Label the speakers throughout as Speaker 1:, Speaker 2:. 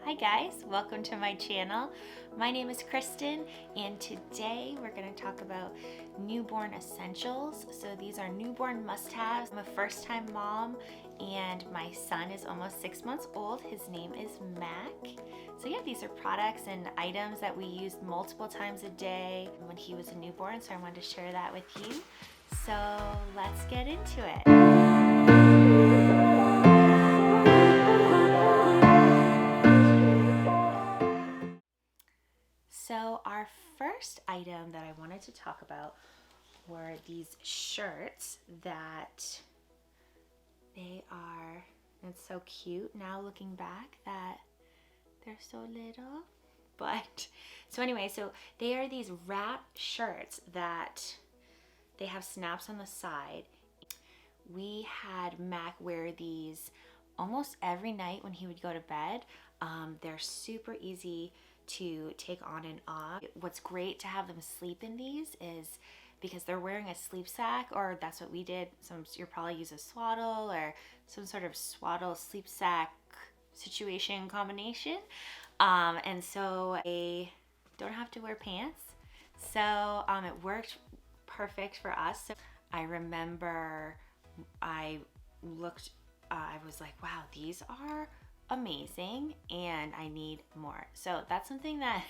Speaker 1: Hi guys, welcome to my channel. My name is Kristen and today we're going to talk about newborn essentials. So these are newborn must-haves. I'm a first-time mom and my son is almost 6 months old. His name is Mac. So yeah, these are products and items that we used multiple times a day when he was a newborn, so I wanted to share that with you. So let's get into it. So our first item that I wanted to talk about were these shirts that they are, and it's so cute now looking back that they're so little. But so anyway, so they are these wrap shirts that they have snaps on the side. We had Mac wear these almost every night when he would go to bed. They're super easy to take on and off. What's great to have them sleep in these is because they're wearing a sleep sack, or that's what we did. You'll probably use a Swaddle or some sort of Swaddle sleep sack situation combination. And so they don't have to wear pants. So it worked perfect for us. So I remember I was like, wow, these are amazing and I need more. So that's something that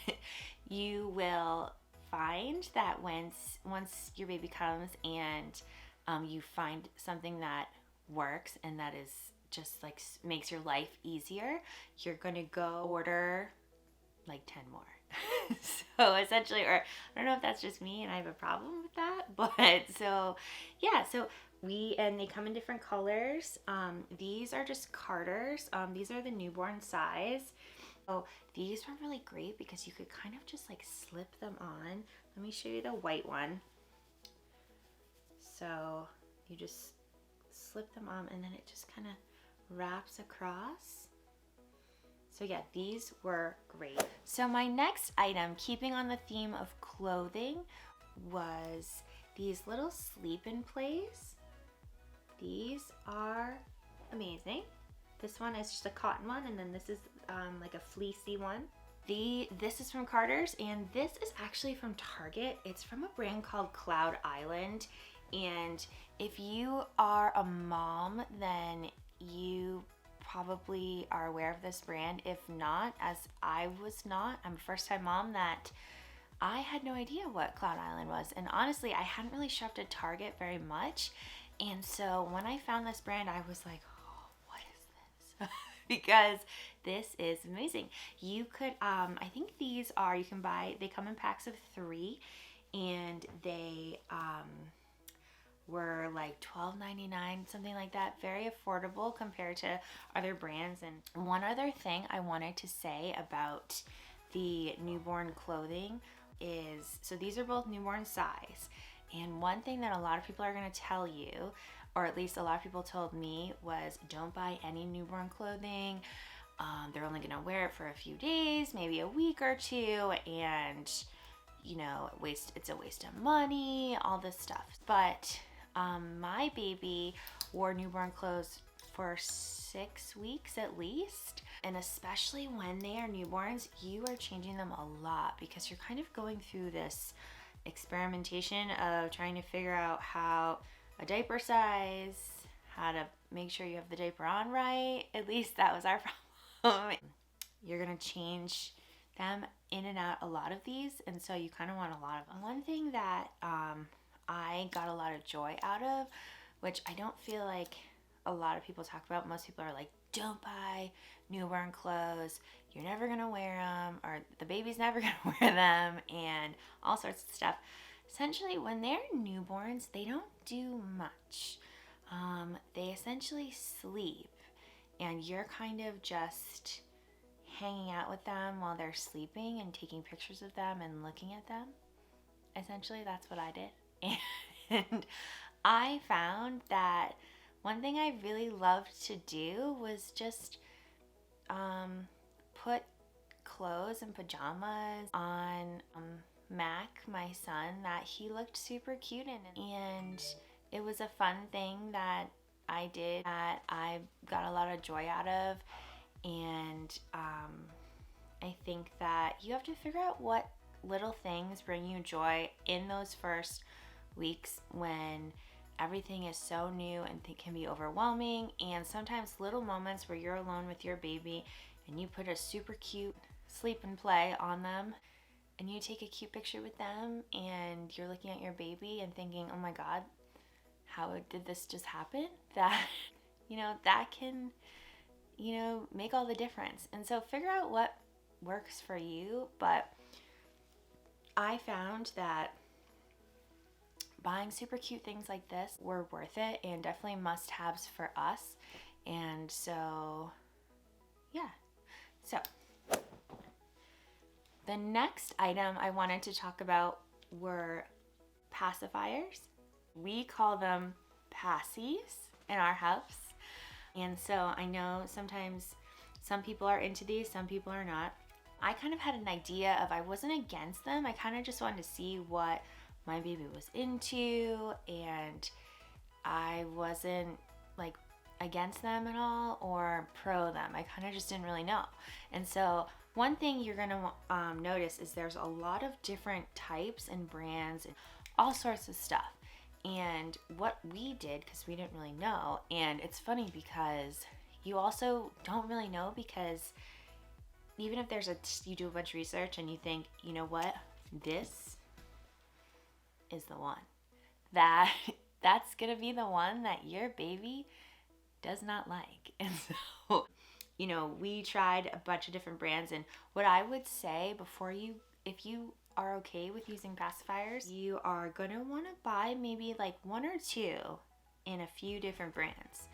Speaker 1: you will find that once your baby comes and you find something that works and that is just like makes your life easier, you're gonna go order like 10 more. So essentially, or I don't know if that's just me and I have a problem with that, but so yeah, so and they come in different colors. These are just Carters. These are the newborn size. So these were really great because you could kind of just like slip them on. Let me show you the white one. So you just slip them on and then it just kind of wraps across. So yeah, these were great. So my next item, keeping on the theme of clothing, was these little sleep-in plays. These are amazing. This one is just a cotton one, and then this is like a fleecy one. This is from Carter's, and this is actually from Target. It's from a brand called Cloud Island, and if you are a mom, then you probably are aware of this brand. If not, as I was not, I'm a first-time mom, that I had no idea what Cloud Island was, and honestly I hadn't really shopped at Target very much. And so when I found this brand, I was like, oh, what is this? Because this is amazing. You could, I think these are, you can buy, they come in packs of 3, and they were like $12.99, something like that. Very affordable compared to other brands. And one other thing I wanted to say about the newborn clothing is, so these are both newborn size. And one thing that a lot of people are going to tell you, or at least a lot of people told me, was don't buy any newborn clothing. They're only going to wear it for a few days, maybe a week or two, and you know, it's a waste of money, all this stuff. But my baby wore newborn clothes for 6 weeks at least. And especially when they are newborns, you are changing them a lot because you're kind of going through this experimentation of trying to figure out how a diaper size, how to make sure you have the diaper on right. At least that was our problem. You're gonna change them in and out a lot of these, and so you kind of want a lot of them. One thing that I got a lot of joy out of, which I don't feel like a lot of people talk about. Most people are like, don't buy newborn clothes, you're never gonna wear them, or the baby's never gonna wear them, and all sorts of stuff. Essentially, when they're newborns, they don't do much. They essentially sleep, and you're kind of just hanging out with them while they're sleeping and taking pictures of them and looking at them. Essentially, that's what I did. And I found that one thing I really loved to do was just put clothes and pajamas on Mac, my son, that he looked super cute in. And it was a fun thing that I did that I got a lot of joy out of. And I think that you have to figure out what little things bring you joy in those first weeks when everything is so new and it can be overwhelming. And sometimes little moments where you're alone with your baby and you put a super cute sleep and play on them and you take a cute picture with them and you're looking at your baby and thinking, oh my God, how did this just happen? That, that can, make all the difference. And so figure out what works for you. But I found that buying super cute things like this were worth it and definitely must-haves for us. And so, yeah. So the next item I wanted to talk about were pacifiers. We call them passies in our house. And so I know sometimes some people are into these, some people are not. I kind of had an idea of, I wasn't against them. I kind of just wanted to see what my baby was into, and I wasn't like against them at all or pro them. I kind of just didn't really know. And so one thing you're gonna notice is there's a lot of different types and brands and all sorts of stuff. And what we did, because we didn't really know, and it's funny because you also don't really know, because even if you do a bunch of research and you think, you know what, this is the one, that's gonna be the one that your baby does not like. And so, we tried a bunch of different brands, and what I would say if you are okay with using pacifiers, you are gonna wanna buy maybe like one or two in a few different brands.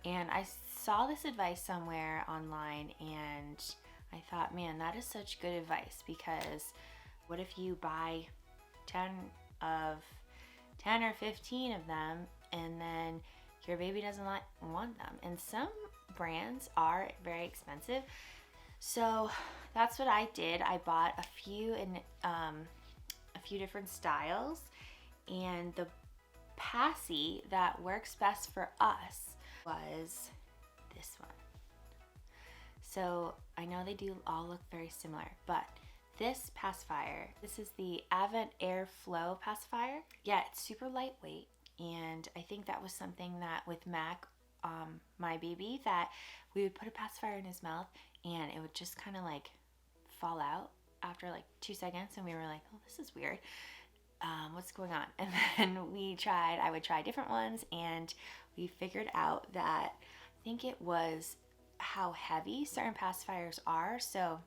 Speaker 1: And I saw this advice somewhere online and I thought, man, that is such good advice, because what if you buy 10 or 15 of them and then your baby doesn't want them? And some brands are very expensive. So that's what I did. I bought a few in a few different styles, and the passy that works best for us was this one. So I know they do all look very similar, but this pacifier, this is the Avent Airflow pacifier. Yeah, it's super lightweight, and I think that was something that with Mac, my baby, that we would put a pacifier in his mouth and it would just kind of like fall out after like 2 seconds, and we were like, oh, this is weird. What's going on? And then I would try different ones, and we figured out that I think it was how heavy certain pacifiers are. So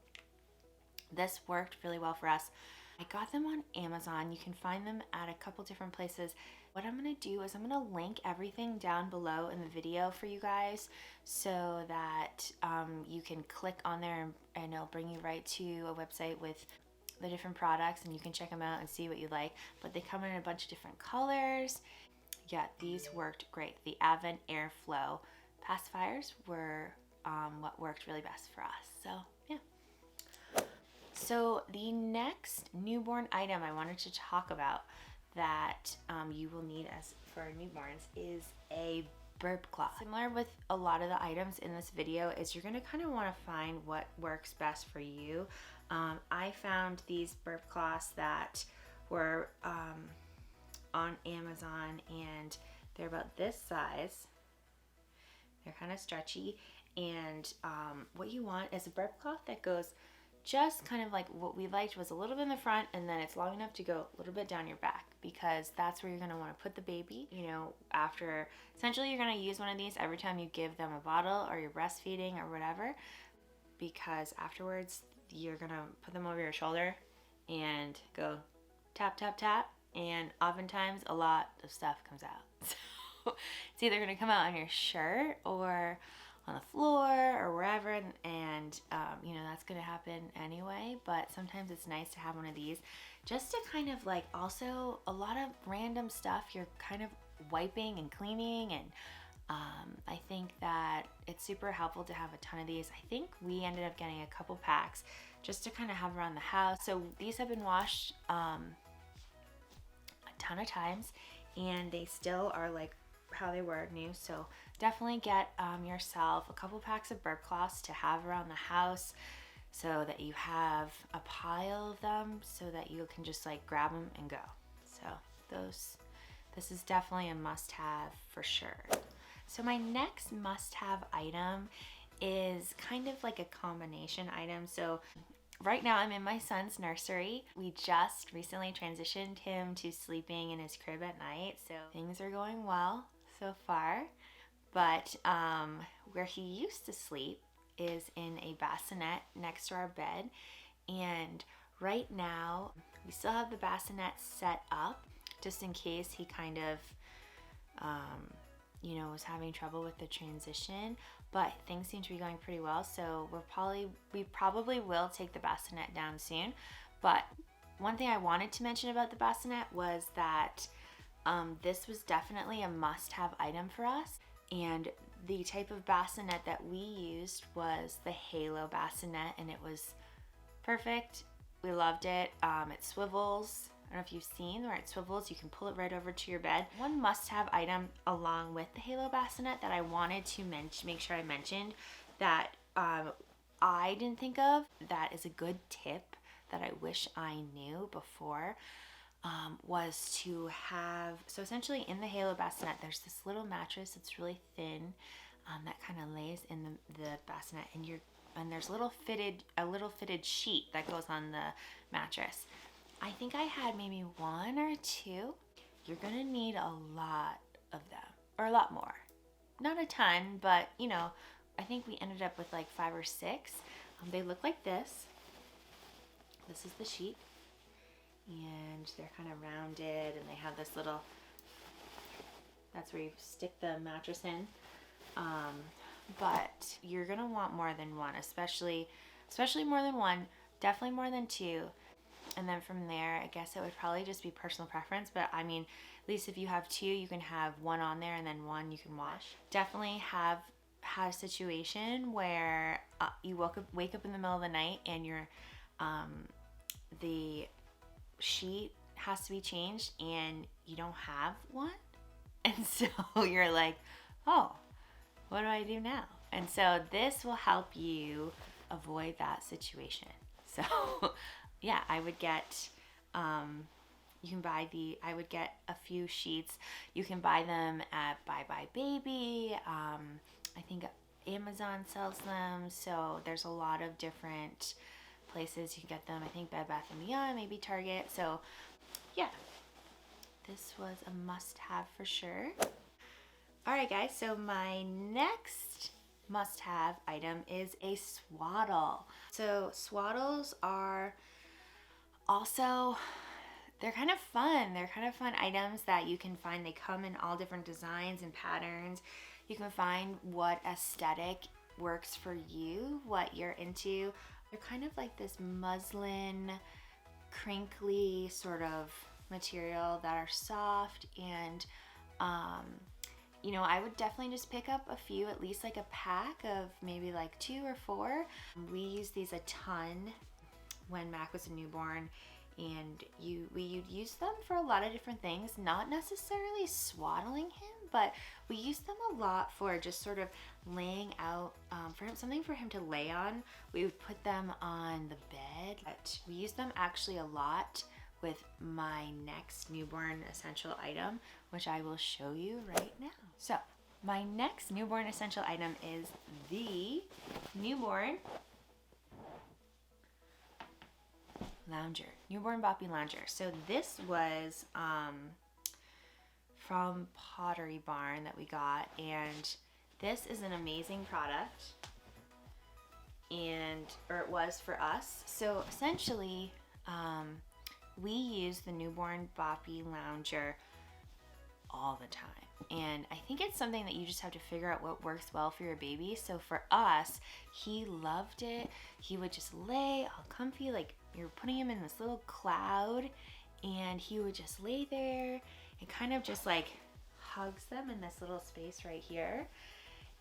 Speaker 1: this worked really well for us. I got them on Amazon. You can find them at a couple different places. What I'm going to do is I'm going to link everything down below in the video for you guys, so that you can click on there and it'll bring you right to a website with the different products, and you can check them out and see what you like. But they come in a bunch of different colors. Yeah, these worked great. The Avent Airflow pacifiers were what worked really best for us. So yeah. So the next newborn item I wanted to talk about that you will need for newborns is a burp cloth. Similar with a lot of the items in this video, is you're going to kind of want to find what works best for you. I found these burp cloths that were on Amazon, and they're about this size. They're kind of stretchy, and what you want is a burp cloth that goes just kind of like, what we liked was a little bit in the front, and then it's long enough to go a little bit down your back, because that's where you're going to want to put the baby. After, essentially you're going to use one of these every time you give them a bottle or you're breastfeeding or whatever, because afterwards you're going to put them over your shoulder and go tap, tap, tap, and oftentimes a lot of stuff comes out. So it's either going to come out on your shirt or on the floor or wherever, and that's going to happen anyway. But sometimes it's nice to have one of these just to kind of like, also a lot of random stuff you're kind of wiping and cleaning, and I think that it's super helpful to have a ton of these. I think we ended up getting a couple packs just to kind of have around the house. So these have been washed a ton of times, and they still are like how they were new. So definitely get yourself a couple packs of burp cloths to have around the house. so that you have a pile of them so that you can just like grab them and go. So this is definitely a must-have for sure. So my next must-have item is kind of like a combination item. So right now I'm in my son's nursery. We just recently transitioned him to sleeping in his crib at night, so things are going well so far. But where he used to sleep is in a bassinet next to our bed, and right now we still have the bassinet set up just in case he kind of was having trouble with the transition, but things seem to be going pretty well, so we probably will take the bassinet down soon. But one thing I wanted to mention about the bassinet was that this was definitely a must-have item for us, and the type of bassinet that we used was the Halo bassinet, and it was perfect. We loved it. It swivels. I don't know if you've seen where it swivels. You can pull it right over to your bed. One must-have item along with the Halo bassinet that I wanted to make sure I mentioned that I didn't think of, that is a good tip that I wish I knew before, was to have, so essentially in the Halo bassinet, there's this little mattress that's really thin that kind of lays in the bassinet, and there's a little fitted sheet that goes on the mattress. I think I had maybe one or two. You're gonna need a lot of them, or a lot more. Not a ton, but I think we ended up with like 5 or 6. They look like this. This is the sheet, and they're kind of rounded, and they have this little, that's where you stick the mattress in. But you're gonna want more than one, especially more than one, definitely more than 2. And then from there, I guess it would probably just be personal preference, but I mean, at least if you have 2, you can have one on there and then one you can wash. Definitely have had a situation where you wake up in the middle of the night and the sheet has to be changed and you don't have one, and so you're like, oh, what do I do now? And so this will help you avoid that situation. So yeah, I would get I would get a few sheets. You can buy them at Bye Bye Baby. I think Amazon sells them. So there's a lot of different places you can get them. I think Bed Bath & Beyond, maybe Target. So yeah, this was a must-have for sure. All right, guys, so my next must-have item is a swaddle. So swaddles are also, they're kind of fun. They're kind of fun items that you can find. They come in all different designs and patterns. You can find what aesthetic works for you, what you're into. They're kind of like this muslin, crinkly sort of material that are soft, and I would definitely just pick up a few, at least like a pack of maybe like 2 or 4. We used these a ton when Mac was a newborn, and we'd use them for a lot of different things, not necessarily swaddling him, but we used them a lot for just sort of laying out, something for him to lay on. We would put them on the bed. But we used them actually a lot with my next newborn essential item, which I will show you right now. So my next newborn essential item is the newborn newborn boppy lounger. So this was from Pottery Barn that we got, and this is an amazing product, or it was for us. So essentially, we use the newborn boppy lounger all the time, and I think it's something that you just have to figure out what works well for your baby. So for us, he loved it. He would just lay all comfy, like you're putting him in this little cloud, and he would just lay there and kind of just like hugs them in this little space right here,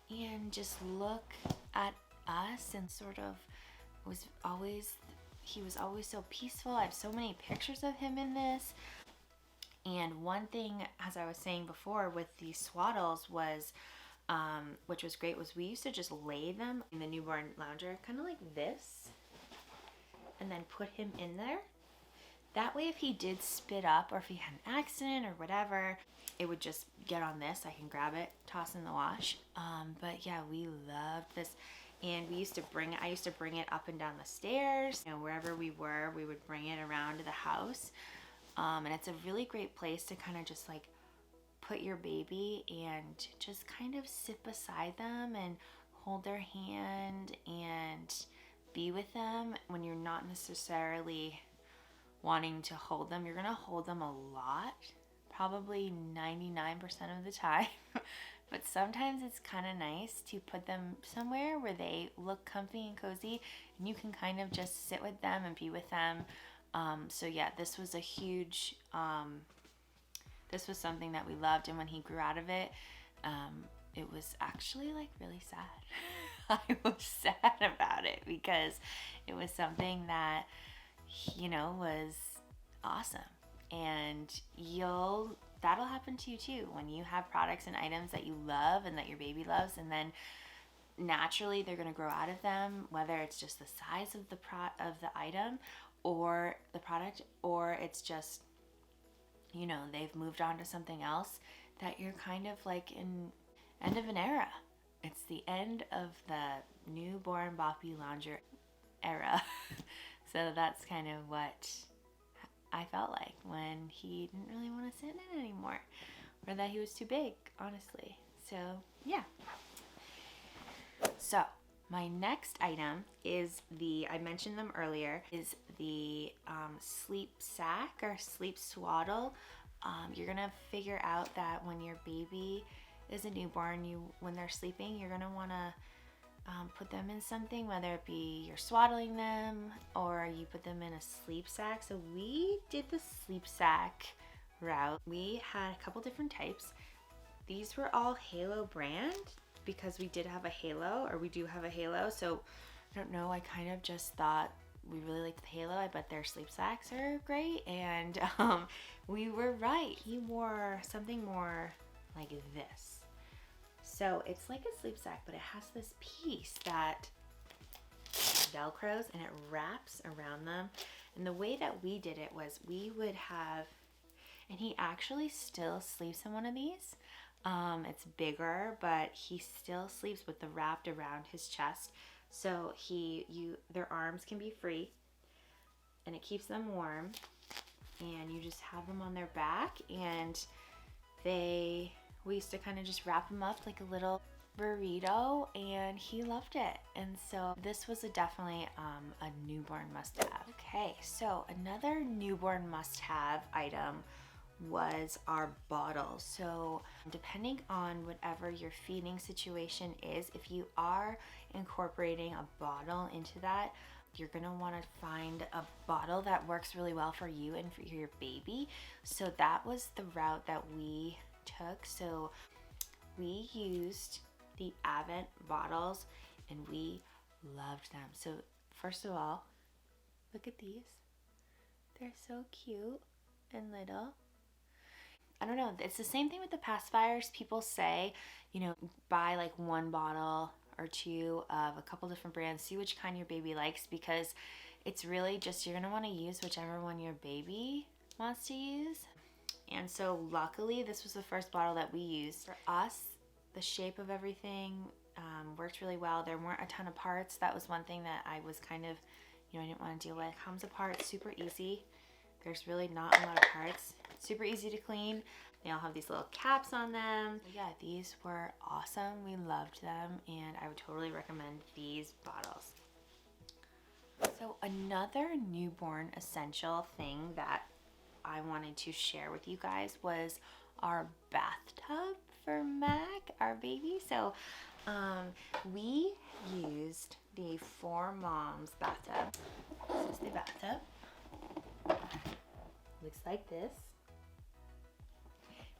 Speaker 1: and just look at us, and sort of he was always so peaceful. I have so many pictures of him in this. And one thing, as I was saying before, with these swaddles was, which was great, was we used to just lay them in the newborn lounger, kind of like this. and then put him in there. That way if he did spit up or if he had an accident or whatever, it would just get on this. I can grab it, toss in the wash. But yeah, we loved this. And I used to bring it up and down the stairs. You know, wherever we were, we would bring it around to the house. And it's a really great place to kind of just like put your baby and just kind of sit beside them and hold their hand and be with them when you're not necessarily wanting to hold them. You're gonna hold them a lot, probably 99% of the time. But sometimes it's kind of nice to put them somewhere where they look comfy and cozy and you can kind of just sit with them and be with them. So yeah, this was a huge, this was something that we loved. And when he grew out of it, it was actually like really sad. I was sad about it because it was something that, you know, was awesome. And that'll happen to you too when you have products and items that you love and that your baby loves, and then naturally they're going to grow out of them, whether it's just the size of the item or the product, or it's just, you know, they've moved on to something else, that you're kind of like in end of an era. It's the end of the newborn boppy lounger era. So that's kind of what I felt like when he didn't really want to sit in it anymore, or that he was too big, honestly. So yeah. So my next item is I mentioned them earlier, is the sleep sack or sleep swaddle. You're gonna figure out that when your baby is a newborn, when they're sleeping, you're gonna wanna put them in something, whether it be you're swaddling them or you put them in a sleep sack. So we did the sleep sack route. We had a couple different types. These were all Halo brand because we did have a Halo, or we do have a Halo. So I don't know, I kind of just thought we really liked the Halo. I bet their sleep sacks are great. And we were right. He wore something more like this. So it's like a sleep sack, but it has this piece that velcros and it wraps around them. And the way that we did it was we would have, and he actually still sleeps in one of these. It's bigger, but he still sleeps with the wrapped around his chest. So their arms can be free and it keeps them warm, and you just have them on their back, and we used to kind of just wrap him up like a little burrito, and he loved it. And so this was definitely a newborn must-have. Okay, so another newborn must-have item was our bottle. So depending on whatever your feeding situation is, if you are incorporating a bottle into that, you're gonna want to find a bottle that works really well for you and for your baby. So that was the route that we took. So we used the Advent bottles and we loved them. So first of all, look at these. They're so cute and little. I don't know, it's the same thing with the pacifiers. People say, you know, buy like one bottle or two of a couple different brands, see which kind your baby likes, because it's really just, you're gonna want to use whichever one your baby wants to use. And so luckily this was the first bottle that we used. For us, the shape of everything worked really well. There weren't a ton of parts. That was one thing that I was kind of, you know, I didn't want to deal with. It comes apart super easy. There's really not a lot of parts. Super easy to clean. They all have these little caps on them. Yeah, these were awesome. We loved them, and I would totally recommend these bottles. So another newborn essential thing that I wanted to share with you guys was our bathtub for Mac, our baby. So we used the Four Moms bathtub. This is the bathtub. Looks like this.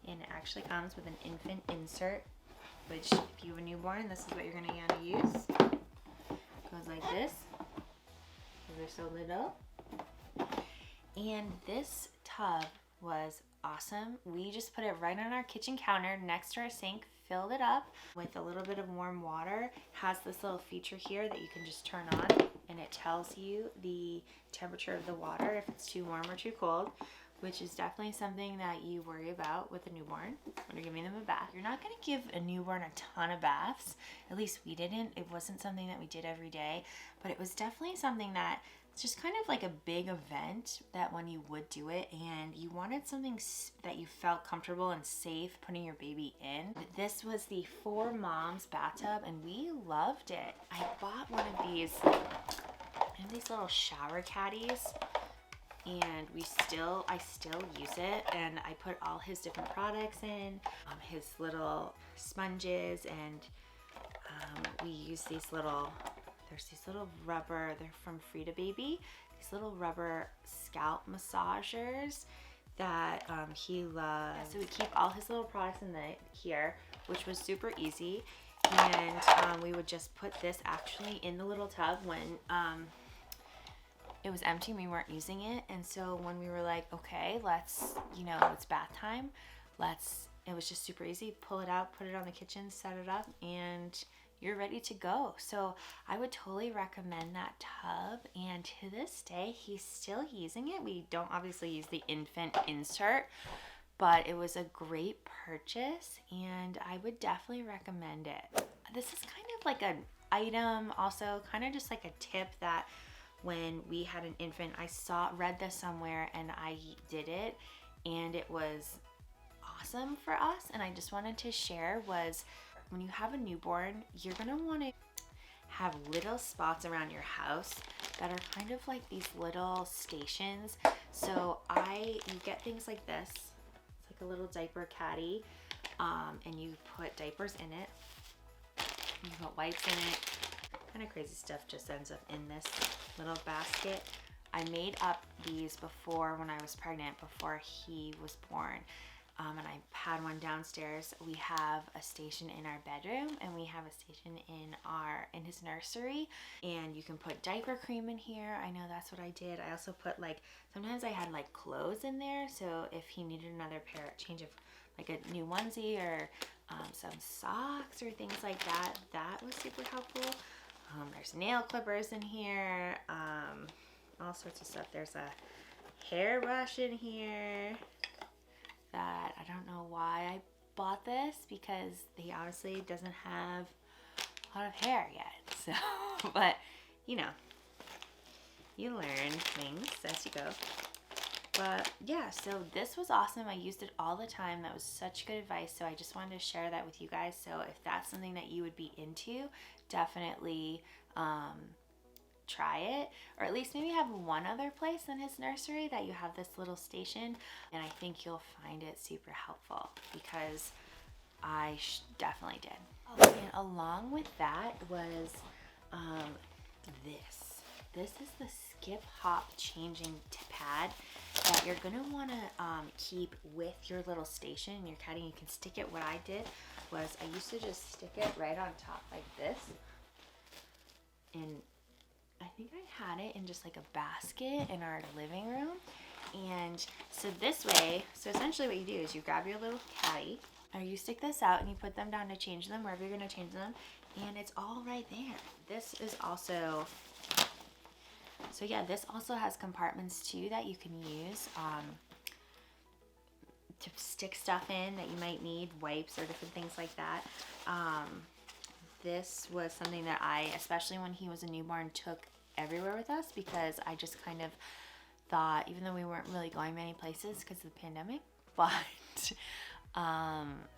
Speaker 1: And it actually comes with an infant insert, which if you have a newborn, this is what you're gonna want to use. Goes like this. They're so little. And this tub was awesome. We just put it right on our kitchen counter next to our sink, filled it up with a little bit of warm water. It has this little feature here that you can just turn on, and it tells you the temperature of the water, if it's too warm or too cold, which is definitely something that you worry about with a newborn when you're giving them a bath. You're not going to give a newborn a ton of baths. At least we didn't. It wasn't something that we did every day, but it was definitely something that it's just kind of like a big event that when you would do it and you wanted something that you felt comfortable and safe putting your baby in. This was the 4 Moms bathtub and we loved it. I bought one of these little shower caddies, and I still use it, and I put all his different products in, his little sponges, and we use these little, there's these little rubber, they're from Frida Baby, these little rubber scalp massagers that he loves. Yeah, so we keep all his little products in here, which was super easy, and we would just put this actually in the little tub when it was empty and we weren't using it. And so when we were like, okay, let's, it's bath time, it was just super easy. Pull it out, put it on the kitchen, set it up, and you're ready to go. So I would totally recommend that tub. And to this day, he's still using it. We don't obviously use the infant insert, but it was a great purchase and I would definitely recommend it. This is kind of like an item, also kind of just like a tip that when we had an infant, I read this somewhere and I did it and it was awesome for us. And I just wanted to share was when you have a newborn, you're gonna wanna have little spots around your house that are kind of like these little stations. So you get things like this. It's like a little diaper caddy, and you put diapers in it. You put wipes in it. Kind of crazy stuff just ends up in this little basket. I made up these before when I was pregnant, before he was born. And I had one downstairs. We have a station in our bedroom and we have a station in his nursery, and you can put diaper cream in here. I know that's what I did. I also put sometimes I had clothes in there, so if he needed another change of like a new onesie or some socks or things like that, that was super helpful. There's nail clippers in here, all sorts of stuff. There's a hairbrush in here that I don't know why I bought this, because he obviously doesn't have a lot of hair yet. So, but you learn things as you go. But yeah, so this was awesome. I used it all the time. That was such good advice. So I just wanted to share that with you guys. So if that's something that you would be into, definitely try it, or at least maybe have one other place in his nursery that you have this little station, and I think you'll find it super helpful, because I definitely did. Oh, and along with that was this is the skip hop changing pad that you're gonna want to keep with your little station in your caddy. You can stick it. What I did was I used to just stick it right on top like this, and I think I had it in just like a basket in our living room. And so this way, so essentially what you do is you grab your little caddy, or you stick this out and you put them down to change them wherever you're going to change them, and it's all right there. This is also, so yeah, this also has compartments too that you can use to stick stuff in that you might need, wipes or different things like that. This was something that I, especially when he was a newborn, took everywhere with us, because I just kind of thought, even though we weren't really going many places because of the pandemic, but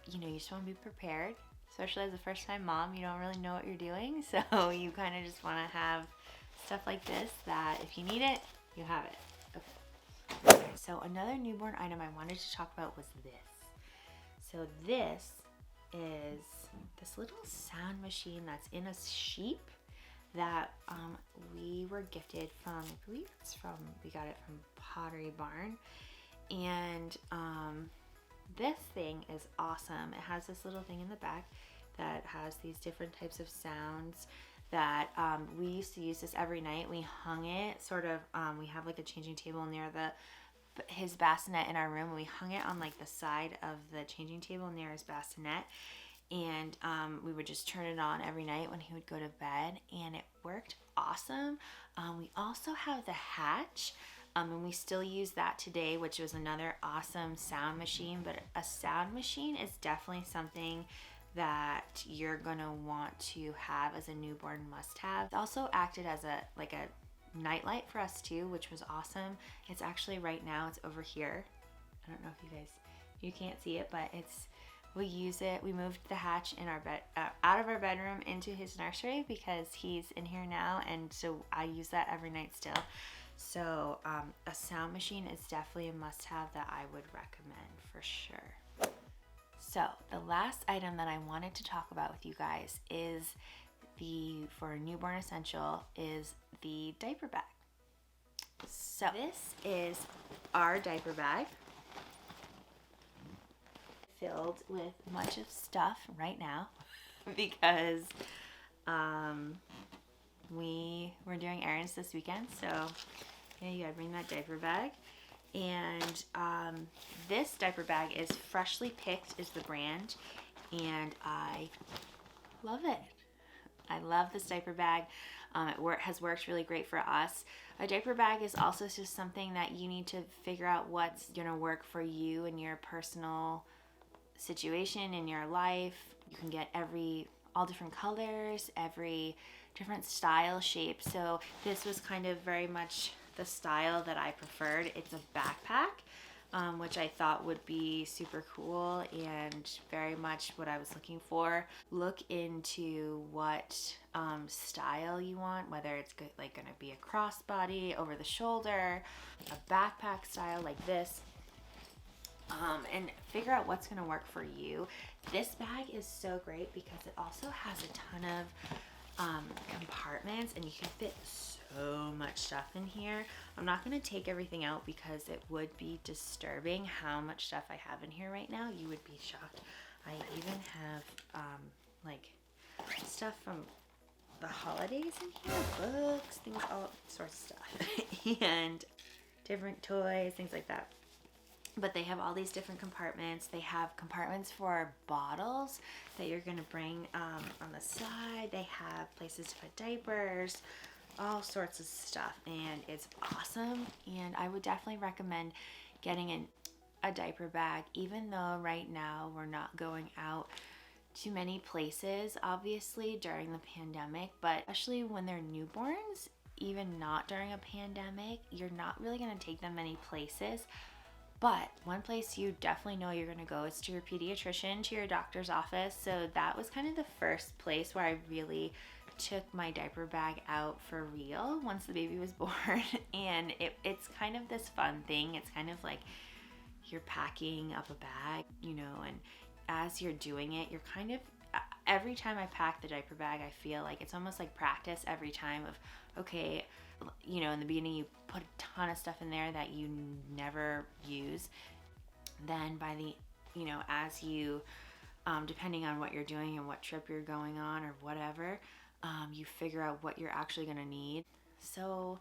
Speaker 1: you just want to be prepared, especially as a first-time mom. You don't really know what you're doing, so you kind of just want to have stuff like this that if you need it, you have it. Okay, so another newborn item I wanted to talk about was this. So this is this little sound machine that's in a sheep that we were gifted from, I believe we got it from Pottery Barn. And this thing is awesome. It has this little thing in the back that has these different types of sounds that we used to use this every night. We hung it sort of, we have like a changing table near his bassinet in our room, and we hung it on like the side of the changing table near his bassinet. and we would just turn it on every night when he would go to bed, and it worked awesome. We also have the Hatch, and we still use that today, which was another awesome sound machine. But a sound machine is definitely something that you're gonna want to have as a newborn must-have. It also acted as a nightlight for us too, which was awesome. It's actually right now, it's over here. I don't know if you can't see it, but we use it. We moved the Hatch in our bed, out of our bedroom into his nursery because he's in here now, and so I use that every night still. So a sound machine is definitely a must-have that I would recommend for sure. So the last item that I wanted to talk about with you guys is for a newborn essential is the diaper bag. So this is our diaper bag, filled with a bunch of stuff right now because we were doing errands this weekend, so yeah, you gotta bring that diaper bag. And this diaper bag is Freshly Picked is the brand, and I love it. I love this diaper bag. It has worked really great for us. A diaper bag is also just something that you need to figure out what's gonna work for you and your personal situation in your life. You can get all different colors, every different style, shape. So this was kind of very much the style that I preferred. It's a backpack, which I thought would be super cool and very much what I was looking for. Look into what style you want, whether it's gonna be a crossbody, over the shoulder, a backpack style like this. And figure out what's gonna work for you. This bag is so great because it also has a ton of compartments, and you can fit so much stuff in here. I'm not gonna take everything out because it would be disturbing how much stuff I have in here right now. You would be shocked. I even have stuff from the holidays in here, books, things, all sorts of stuff, and different toys, things like that. But they have all these different compartments. They have compartments for bottles that you're gonna bring on the side. They have places to put diapers, all sorts of stuff, and it's awesome. And I would definitely recommend getting a diaper bag, even though right now we're not going out to many places, obviously, during the pandemic, but especially when they're newborns, even not during a pandemic, you're not really gonna take them many places. But one place you definitely know you're gonna go is to your pediatrician, to your doctor's office. So that was kind of the first place where I really took my diaper bag out for real once the baby was born. And it's kind of this fun thing. It's kind of like you're packing up a bag, and as you're doing it, you're kind of, every time I pack the diaper bag, I feel like it's almost like practice every time of, okay, in the beginning you put a ton of stuff in there that you never use. Then by the, as you, depending on what you're doing and what trip you're going on or whatever, you figure out what you're actually gonna need. So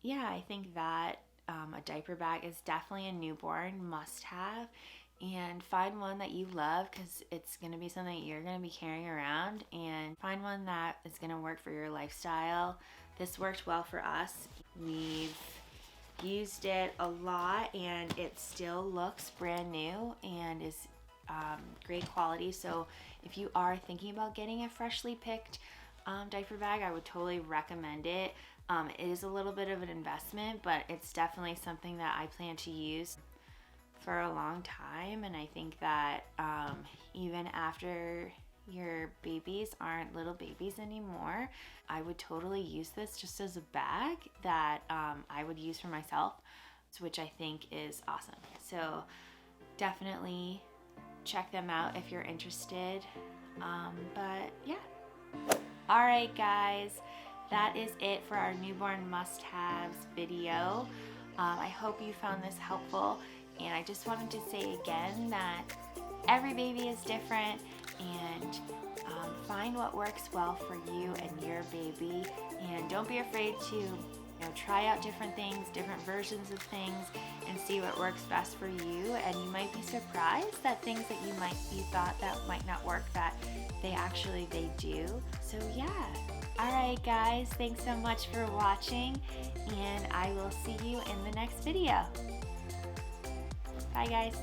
Speaker 1: yeah, I think that a diaper bag is definitely a newborn must-have, and find one that you love because it's going to be something you're going to be carrying around, and find one that is going to work for your lifestyle. This worked well for us. We've used it a lot, and it still looks brand new and is great quality. So if you are thinking about getting a Freshly Picked diaper bag, I would totally recommend it. It is a little bit of an investment, but it's definitely something that I plan to use for a long time. And I think that even after your babies aren't little babies anymore, I would totally use this just as a bag that I would use for myself, which I think is awesome. So definitely check them out if you're interested. But yeah. All right, guys, that is it for our newborn must-haves video. I hope you found this helpful, and I just wanted to say again that every baby is different, and find what works well for you and your baby, and don't be afraid to try out different things, different versions of things, and see what works best for you. And you might be surprised that things that you thought that might not work, that they do. So yeah. Alright guys, thanks so much for watching, and I will see you in the next video. Bye guys.